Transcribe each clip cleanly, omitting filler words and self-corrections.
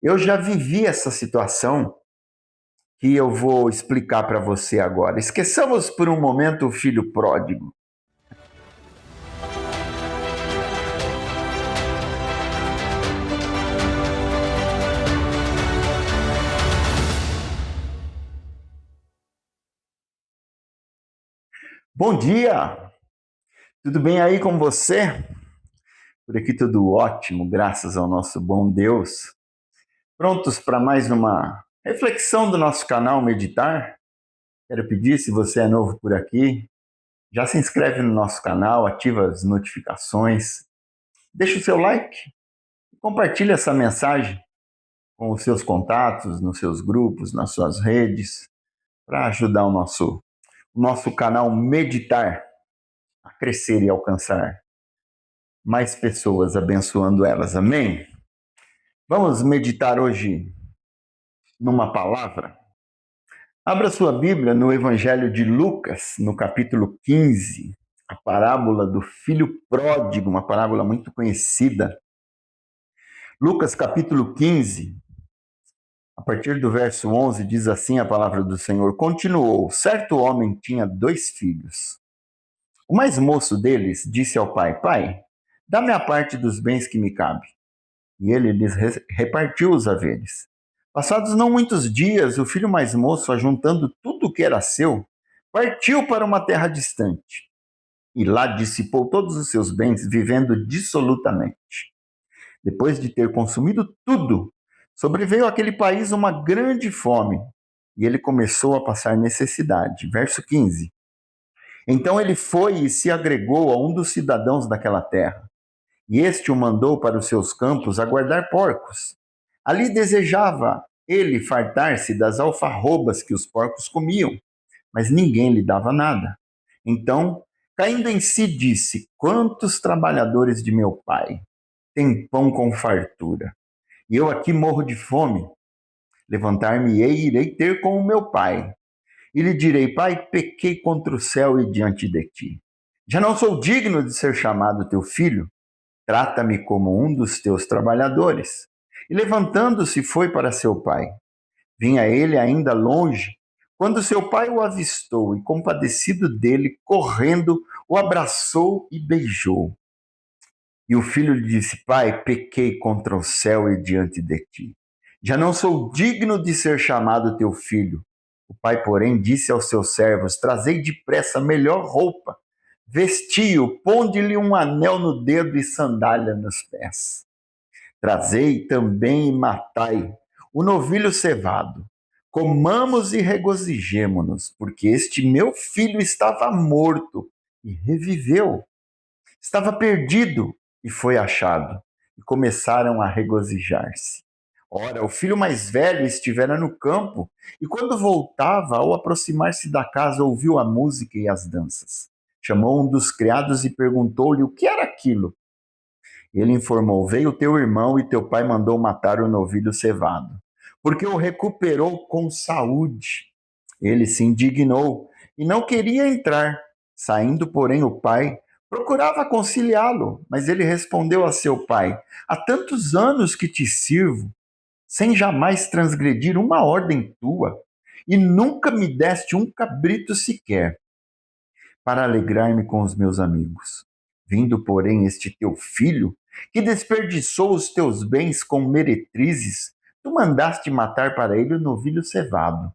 Eu já vivi essa situação que eu vou explicar para você agora. Esqueçamos por um momento o filho pródigo. Bom dia! Tudo bem aí com você? Por aqui tudo ótimo, graças ao nosso bom Deus. Prontos para mais uma reflexão do nosso canal Meditar? Quero pedir, se você é novo por aqui, já se inscreve no nosso canal, ativa as notificações, deixa o seu like e compartilha essa mensagem com os seus contatos, nos seus grupos, nas suas redes, para ajudar o nosso canal Meditar a crescer e alcançar mais pessoas, abençoando elas. Amém? Vamos meditar hoje numa palavra? Abra sua Bíblia no Evangelho de Lucas, no capítulo 15, a parábola do filho pródigo, uma parábola muito conhecida. Lucas, capítulo 15, a partir do verso 11, diz assim a palavra do Senhor: Continuou, certo homem tinha 2 filhos. O mais moço deles disse ao pai: Pai, dá-me a parte dos bens que me cabe. E ele lhes repartiu os haveres. Passados não muitos dias, o filho mais moço, ajuntando tudo o que era seu, partiu para uma terra distante. E lá dissipou todos os seus bens, vivendo dissolutamente. Depois de ter consumido tudo, sobreveio àquele país uma grande fome, e ele começou a passar necessidade. Verso 15. Então ele foi e se agregou a um dos cidadãos daquela terra, e este o mandou para os seus campos a guardar porcos. Ali desejava ele fartar-se das alfarrobas que os porcos comiam, mas ninguém lhe dava nada. Então, caindo em si, disse: Quantos trabalhadores de meu pai têm pão com fartura, e eu aqui morro de fome? Levantar-me-ei e irei ter com o meu pai, e lhe direi: Pai, pequei contra o céu e diante de ti. Já não sou digno de ser chamado teu filho. Trata-me como um dos teus trabalhadores. E levantando-se, foi para seu pai. Vinha ele ainda longe, quando seu pai o avistou e, compadecido dele, correndo, o abraçou e beijou. E o filho lhe disse: Pai, pequei contra o céu e diante de ti. Já não sou digno de ser chamado teu filho. O pai, porém, disse aos seus servos: Trazei depressa a melhor roupa, vesti-o, ponde-lhe um anel no dedo e sandália nos pés. Trazei também e matai o novilho cevado. Comamos e regozijemo-nos, porque este meu filho estava morto e reviveu. Estava perdido e foi achado. E começaram a regozijar-se. Ora, o filho mais velho estivera no campo, e quando voltava, ao aproximar-se da casa, ouviu a música e as danças. Chamou um dos criados e perguntou-lhe o que era aquilo. Ele informou: Veio teu irmão e teu pai mandou matar o novilho cevado, porque o recuperou com saúde. Ele se indignou e não queria entrar. Saindo, porém, o pai procurava conciliá-lo, mas ele respondeu a seu pai: Há tantos anos que te sirvo, sem jamais transgredir uma ordem tua, e nunca me deste um cabrito sequer, para alegrar-me com os meus amigos. Vindo, porém, este teu filho, que desperdiçou os teus bens com meretrizes, tu mandaste matar para ele o novilho cevado.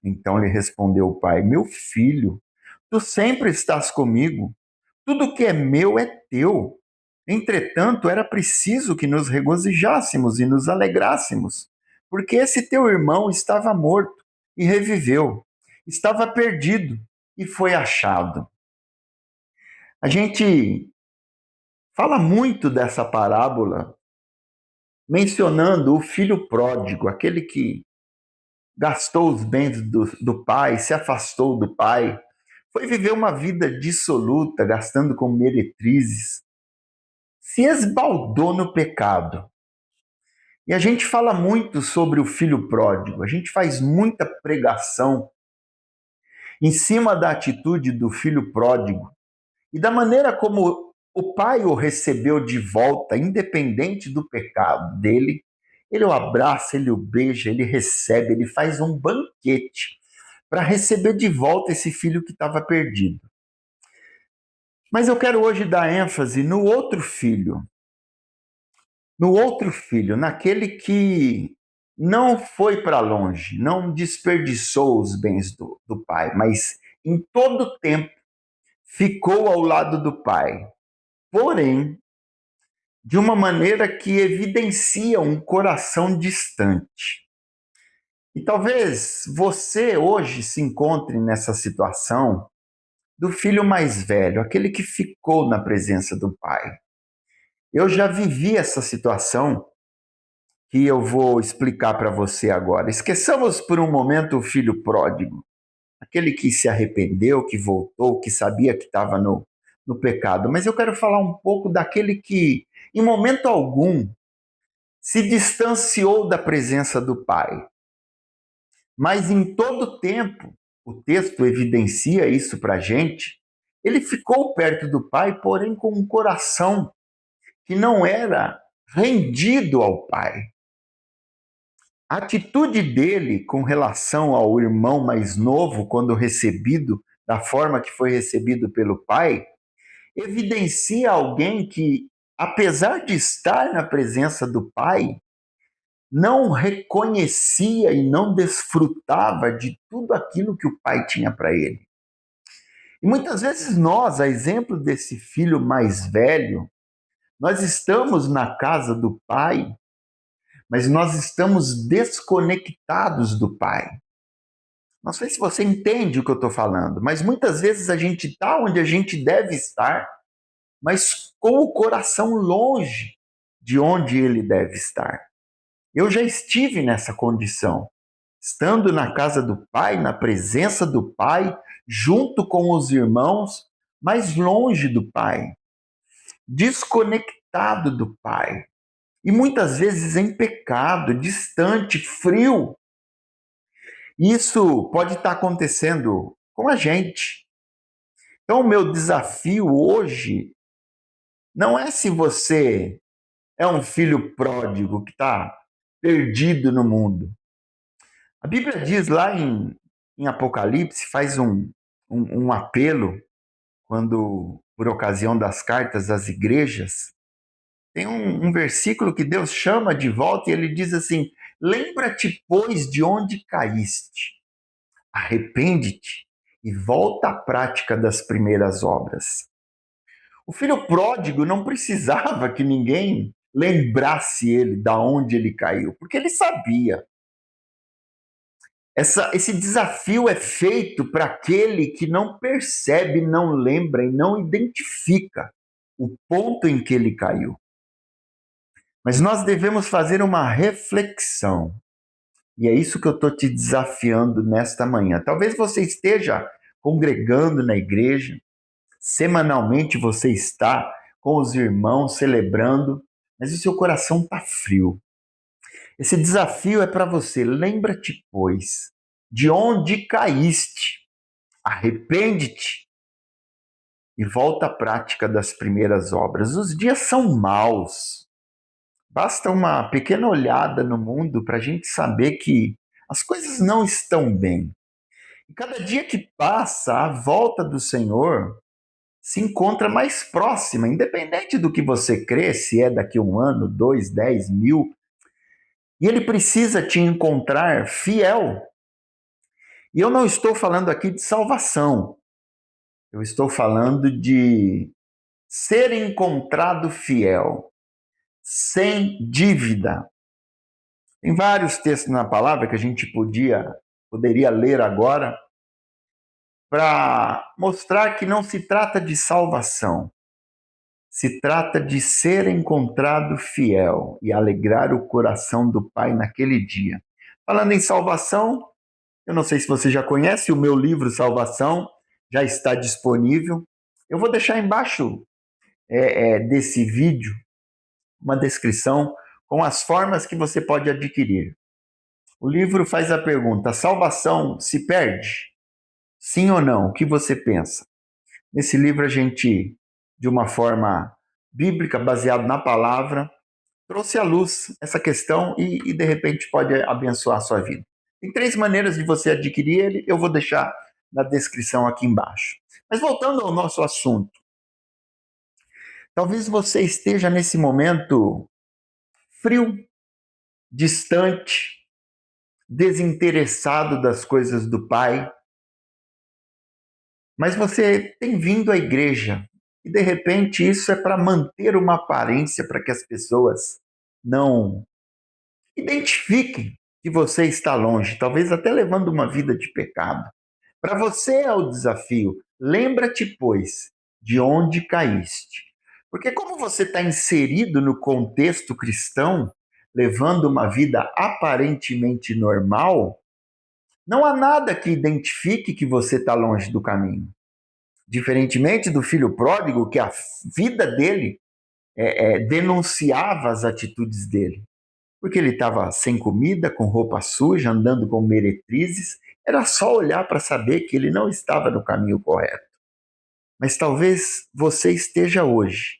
Então lhe respondeu o pai: Meu filho, tu sempre estás comigo, tudo que é meu é teu. Entretanto, era preciso que nos regozijássemos e nos alegrássemos, porque esse teu irmão estava morto e reviveu, estava perdido e foi achado. A gente fala muito dessa parábola, mencionando o filho pródigo, aquele que gastou os bens do pai, se afastou do pai, foi viver uma vida dissoluta, gastando com meretrizes, se esbaldou no pecado. E a gente fala muito sobre o filho pródigo, a gente faz muita pregação em cima da atitude do filho pródigo e da maneira como o pai o recebeu de volta, independente do pecado dele, Ele o abraça, ele o beija, ele recebe, ele faz um banquete para receber de volta esse filho que estava perdido. Mas eu quero hoje dar ênfase no outro filho, naquele que não foi para longe, não desperdiçou os bens do pai, mas em todo tempo ficou ao lado do pai. Porém, de uma maneira que evidencia um coração distante. E talvez você hoje se encontre nessa situação do filho mais velho, aquele que ficou na presença do pai. Eu já vivi essa situação que eu vou explicar para você agora. Esqueçamos por um momento o filho pródigo, aquele que se arrependeu, que voltou, que sabia que estava no pecado. Mas eu quero falar um pouco daquele que, em momento algum, se distanciou da presença do pai. Mas em todo tempo, o texto evidencia isso para a gente, ele ficou perto do pai, porém com um coração que não era rendido ao pai. A atitude dele com relação ao irmão mais novo, quando recebido da forma que foi recebido pelo pai, evidencia alguém que, apesar de estar na presença do pai, não reconhecia e não desfrutava de tudo aquilo que o pai tinha para ele. E muitas vezes nós, a exemplo desse filho mais velho, nós estamos na casa do pai, mas nós estamos desconectados do pai. Não sei se você entende o que eu estou falando, mas muitas vezes a gente está onde a gente deve estar, mas com o coração longe de onde ele deve estar. Eu já estive nessa condição, estando na casa do pai, na presença do pai, junto com os irmãos, mas longe do pai, desconectado do pai, e muitas vezes em pecado, distante, frio. Isso pode estar acontecendo com a gente. Então, o meu desafio hoje não é se você é um filho pródigo que está perdido no mundo. A Bíblia diz lá em Apocalipse, faz um apelo, quando, por ocasião das cartas às igrejas, tem um versículo que Deus chama de volta e ele diz assim: lembra-te, pois, de onde caíste, arrepende-te e volta à prática das primeiras obras. O filho pródigo não precisava que ninguém lembrasse ele da onde ele caiu, porque ele sabia. Esse desafio é feito para aquele que não percebe, não lembra e não identifica o ponto em que ele caiu. Mas nós devemos fazer uma reflexão. E é isso que eu estou te desafiando nesta manhã. Talvez você esteja congregando na igreja, semanalmente você está com os irmãos celebrando, mas o seu coração está frio. Esse desafio é para você. Lembra-te, pois, de onde caíste, arrepende-te e volta à prática das primeiras obras. Os dias são maus. Basta uma pequena olhada no mundo para a gente saber que as coisas não estão bem. E cada dia que passa, a volta do Senhor se encontra mais próxima, independente do que você crê, se é daqui a 1 ano, 2, 10, 1000. E ele precisa te encontrar fiel. E eu não estou falando aqui de salvação. Eu estou falando de ser encontrado fiel, sem dívida. Tem vários textos na palavra que a gente poderia ler agora para mostrar que não se trata de salvação. Se trata de ser encontrado fiel e alegrar o coração do Pai naquele dia. Falando em salvação, eu não sei se você já conhece o meu livro Salvação, já está disponível. Eu vou deixar embaixo desse vídeo uma descrição com as formas que você pode adquirir. O livro faz a pergunta: a salvação se perde? Sim ou não? O que você pensa? Nesse livro a gente, de uma forma bíblica, baseado na palavra, trouxe à luz essa questão e de repente pode abençoar a sua vida. Tem 3 maneiras de você adquirir ele, eu vou deixar na descrição aqui embaixo. Mas voltando ao nosso assunto, talvez você esteja nesse momento frio, distante, desinteressado das coisas do Pai, mas você tem vindo à igreja e de repente isso é para manter uma aparência para que as pessoas não identifiquem que você está longe, talvez até levando uma vida de pecado. Para você é o desafio. Lembra-te, pois, de onde caíste. Porque como você está inserido no contexto cristão, levando uma vida aparentemente normal, não há nada que identifique que você está longe do caminho. Diferentemente do filho pródigo, que a vida dele denunciava as atitudes dele. Porque ele estava sem comida, com roupa suja, andando com meretrizes. Era só olhar para saber que ele não estava no caminho correto. Mas talvez você esteja hoje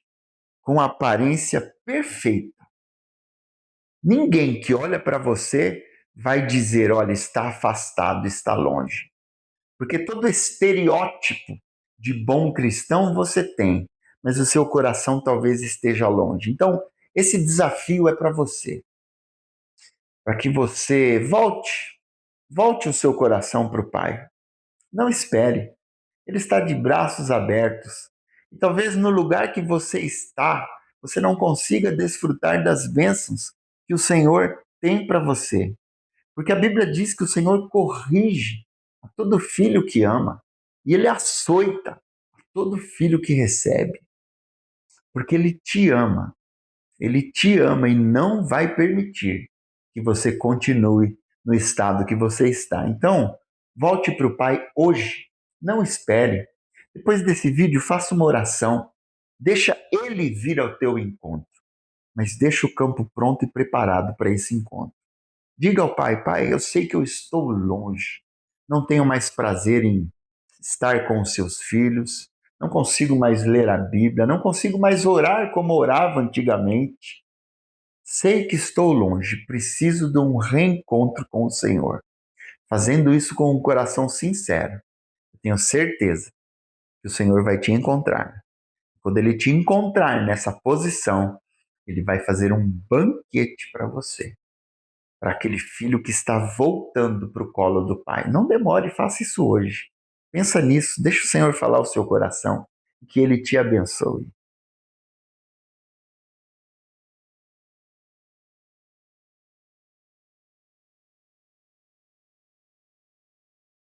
com a aparência perfeita. Ninguém que olha para você vai dizer, olha, está afastado, está longe. Porque todo estereótipo de bom cristão você tem, mas o seu coração talvez esteja longe. Então, esse desafio é para você, para que você volte o seu coração para o Pai. Não espere, Ele está de braços abertos. E talvez no lugar que você está, você não consiga desfrutar das bênçãos que o Senhor tem para você. Porque a Bíblia diz que o Senhor corrige a todo filho que ama, e Ele açoita a todo filho que recebe, porque Ele te ama. Ele te ama e não vai permitir que você continue no estado que você está. Então, volte para o Pai hoje. Não espere. Depois desse vídeo, faça uma oração. Deixa Ele vir ao teu encontro. Mas deixa o campo pronto e preparado para esse encontro. Diga ao Pai, Pai, eu sei que eu estou longe. Não tenho mais prazer em estar com os seus filhos. Não consigo mais ler a Bíblia. Não consigo mais orar como orava antigamente. Sei que estou longe, preciso de um reencontro com o Senhor. Fazendo isso com um coração sincero, eu tenho certeza que o Senhor vai te encontrar. Quando Ele te encontrar nessa posição, Ele vai fazer um banquete para você, para aquele filho que está voltando para o colo do Pai. Não demore, faça isso hoje. Pensa nisso, deixa o Senhor falar o seu coração, que Ele te abençoe.